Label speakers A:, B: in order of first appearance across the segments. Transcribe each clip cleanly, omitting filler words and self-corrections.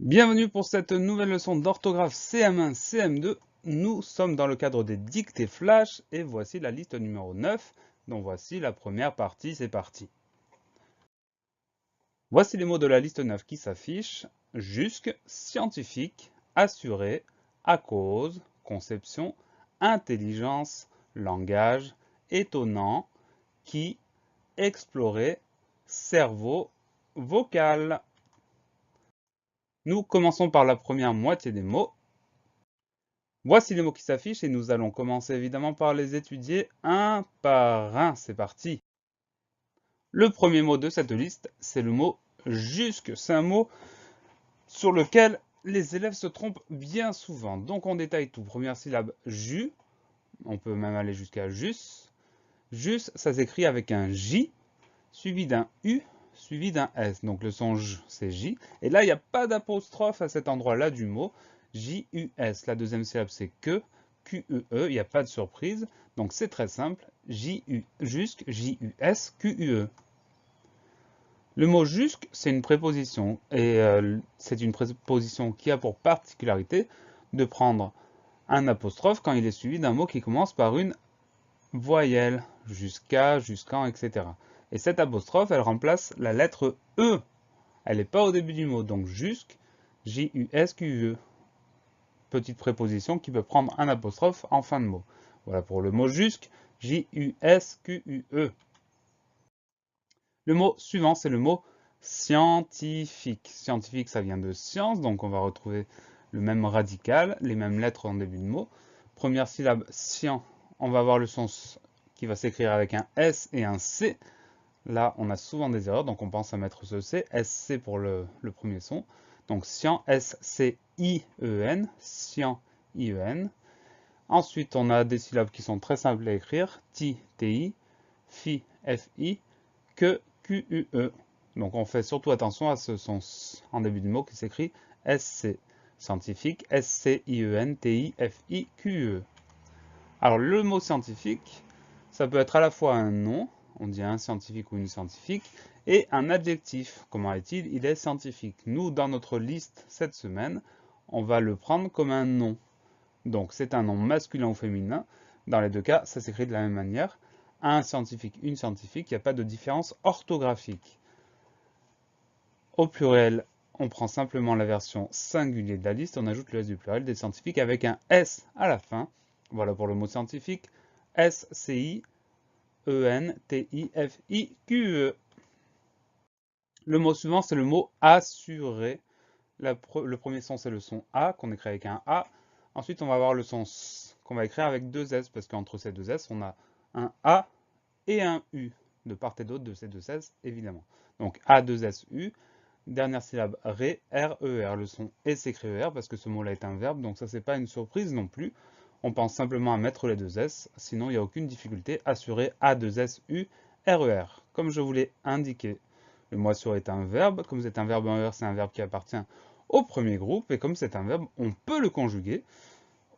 A: Bienvenue pour cette nouvelle leçon d'orthographe CM1, CM2. Nous sommes dans le cadre des dictées flash et voici la liste numéro 9, dont voici la première partie, c'est parti. Voici les mots de la liste 9 qui s'affichent. Jusque, scientifique, assuré, à cause, conception, intelligence, langage, étonnant, qui, explorer, cerveau, vocal. Nous commençons par la première moitié des mots. Voici les mots qui s'affichent et nous allons commencer évidemment par les étudier un par un. C'est parti. Le premier mot de cette liste, c'est le mot jusque. C'est un mot sur lequel les élèves se trompent bien souvent. Donc on détaille tout. Première syllabe, jus. On peut même aller jusqu'à jus. Jus, ça s'écrit avec un J, suivi d'un U, suivi d'un S. Donc le son J, c'est J. Et là, il n'y a pas d'apostrophe à cet endroit-là du mot. J-U-S. La deuxième syllabe, c'est que. Q-E-E. Il n'y a pas de surprise. Donc c'est très simple. J-U, jusque, J-U-S, Q-U-E. Le mot jusque, c'est une préposition. Et c'est une préposition qui a pour particularité de prendre un apostrophe quand il est suivi d'un mot qui commence par une voyelle, jusqu'à, jusqu'en, etc. Et cette apostrophe, elle remplace la lettre E. Elle n'est pas au début du mot, donc jusque, J-U-S-Q-E. Petite préposition qui peut prendre un apostrophe en fin de mot. Voilà pour le mot jusque, J-U-S-Q-U-E. Le mot suivant, c'est le mot scientifique. Scientifique, ça vient de science, donc on va retrouver le même radical, les mêmes lettres en début de mot. Première syllabe, scient, on va avoir le son qui va s'écrire avec un S et un C. Là, on a souvent des erreurs, donc on pense à mettre ce C, SC pour le premier son. Donc scient, S-C-I-E-N, scient, I-E-N. Ensuite, on a des syllabes qui sont très simples à écrire, ti, ti, fi, fi, que, QUE. Donc on fait surtout attention à ce son en début de mot qui s'écrit SC. Scientifique, S-C-I-E-N-T-I-F-I-Q-E. Alors le mot scientifique, ça peut être à la fois un nom, on dit un scientifique ou une scientifique, et un adjectif. Comment est-il? Il est scientifique. Nous, dans notre liste cette semaine, on va le prendre comme un nom. Donc c'est un nom masculin ou féminin. Dans les deux cas, ça s'écrit de la même manière. Un scientifique, une scientifique, il n'y a pas de différence orthographique. Au pluriel, on prend simplement la version singulier de la liste, on ajoute le S du pluriel des scientifiques avec un S à la fin. Voilà pour le mot scientifique. S-C-I-E-N-T-I-F-I-Q-E. Le mot suivant, c'est le mot assuré. Le premier son, c'est le son A, qu'on écrit avec un A. Ensuite, on va avoir le son S, qu'on va écrire avec deux S, parce qu'entre ces deux S, on a un A et un U, de part et d'autre de ces deux S, évidemment. Donc A2SU, dernière syllabe RE, R-E-R. Le son est s'écrit ER, parce que ce mot-là est un verbe, donc ça, c'est pas une surprise non plus. On pense simplement à mettre les deux S, sinon il n'y a aucune difficulté. Assurer A2SU, RER, comme je vous l'ai indiqué. Le mot assurer est un verbe. Comme c'est un verbe en ER, c'est un verbe qui appartient au premier groupe. Et comme c'est un verbe, on peut le conjuguer.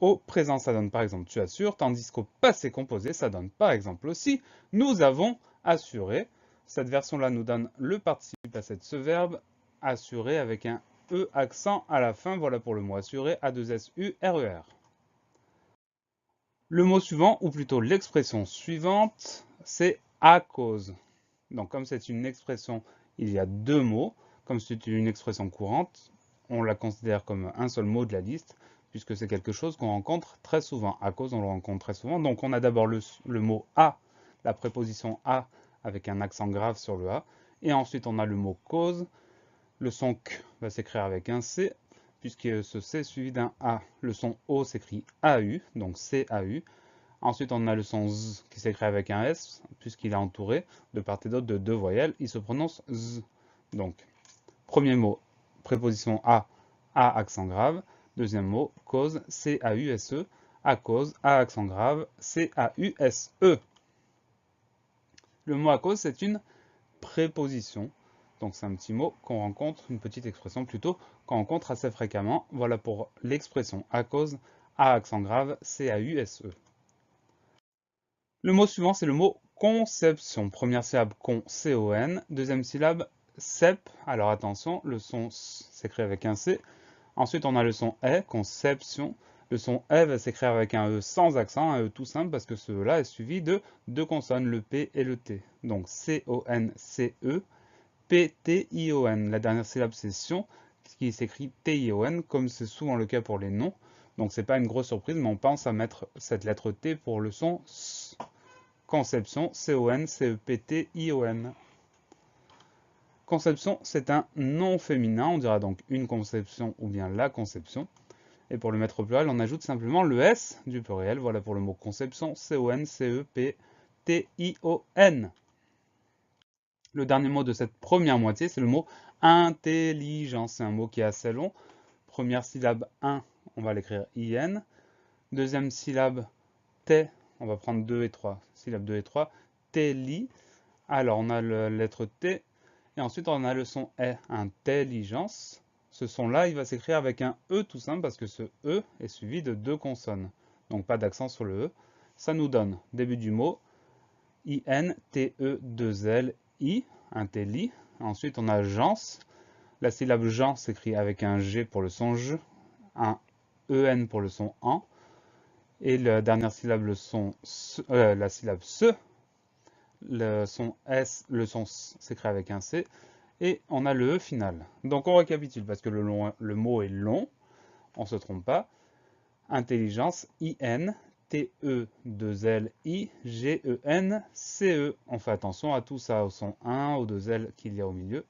A: Au présent, ça donne par exemple tu assures, tandis qu'au passé composé, ça donne par exemple aussi nous avons assuré. Cette version-là nous donne le participe passé de ce verbe, assurer avec un E accent à la fin. Voilà pour le mot assurer, A2SU, RER. Le mot suivant, ou plutôt l'expression suivante, c'est à cause. Donc comme c'est une expression, il y a deux mots. Comme c'est une expression courante, on la considère comme un seul mot de la liste, puisque c'est quelque chose qu'on rencontre très souvent. À cause, on le rencontre très souvent. Donc on a d'abord le mot à, la préposition à, avec un accent grave sur le A. Et ensuite on a le mot cause. Le son Q va s'écrire avec un C, puisque ce C est suivi d'un A. Le son O s'écrit AU, donc C-A-U. Ensuite, on a le son Z qui s'écrit avec un S, puisqu'il est entouré de part et d'autre de deux voyelles. Il se prononce Z. Donc, premier mot, préposition A accent grave. Deuxième mot, cause, C-A-U-S-E. À cause, A accent grave, C-A-U-S-E. Le mot à cause, c'est une préposition. Donc, c'est un petit mot qu'on rencontre, une petite expression plutôt, qu'on rencontre assez fréquemment. Voilà pour l'expression à cause, A accent grave, C-A-U-S-E. Le mot suivant, c'est le mot conception. Première syllabe con, C-O-N. Deuxième syllabe cep. Alors attention, le son S s'écrit avec un C. Ensuite, on a le son E, conception. Le son E va s'écrire avec un E sans accent, un E tout simple, parce que ce E-là est suivi de deux consonnes, le P et le T. Donc C-O-N-C-E, P-T-I-O-N. La dernière syllabe, c'est Sion, qui s'écrit T-I-O-N, comme c'est souvent le cas pour les noms. Donc c'est pas une grosse surprise, mais on pense à mettre cette lettre T pour le son S. Conception, C-O-N-C-E-P-T-I-O-N. Conception, c'est un nom féminin, on dira donc une conception ou bien la conception. Et pour le mettre au pluriel, on ajoute simplement le S du pluriel. Voilà pour le mot conception, C-O-N-C-E-P-T-I-O-N. Le dernier mot de cette première moitié, c'est le mot intelligence. C'est un mot qui est assez long. Première syllabe 1, on va l'écrire IN. Deuxième syllabe T, on va prendre 2 et 3. Syllabe 2 et 3, T-li. Alors on a la lettre T, et ensuite on a le son E, intelligence. Ce son-là, il va s'écrire avec un E tout simple, parce que ce E est suivi de deux consonnes. Donc pas d'accent sur le E. Ça nous donne, début du mot, I-N-T-E-2-L-I, intelli. Ensuite on a gens. La syllabe gens s'écrit avec un G pour le son J, un EN pour le son AN. Et la dernière syllabe, la syllabe SE, le son S s'écrit avec un C, et on a le E final. Donc on récapitule, parce que le mot est long, on ne se trompe pas. Intelligence, I-N, T-E-2-L-I, G-E-N, C-E. On fait attention à tout ça, au son 1, aux deux L qu'il y a au milieu.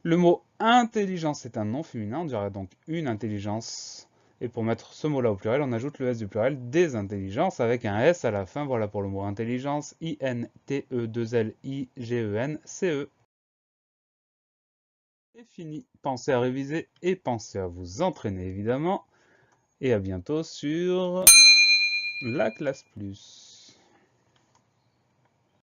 A: Le mot intelligence est un nom féminin, on dirait donc une intelligence. Et pour mettre ce mot-là au pluriel, on ajoute le S du pluriel, des intelligences, avec un S à la fin. Voilà pour le mot intelligence, I-N-T-E-2-L-I-G-E-N-C-E. C'est fini. Pensez à réviser et pensez à vous entraîner évidemment. Et à bientôt sur la classe plus.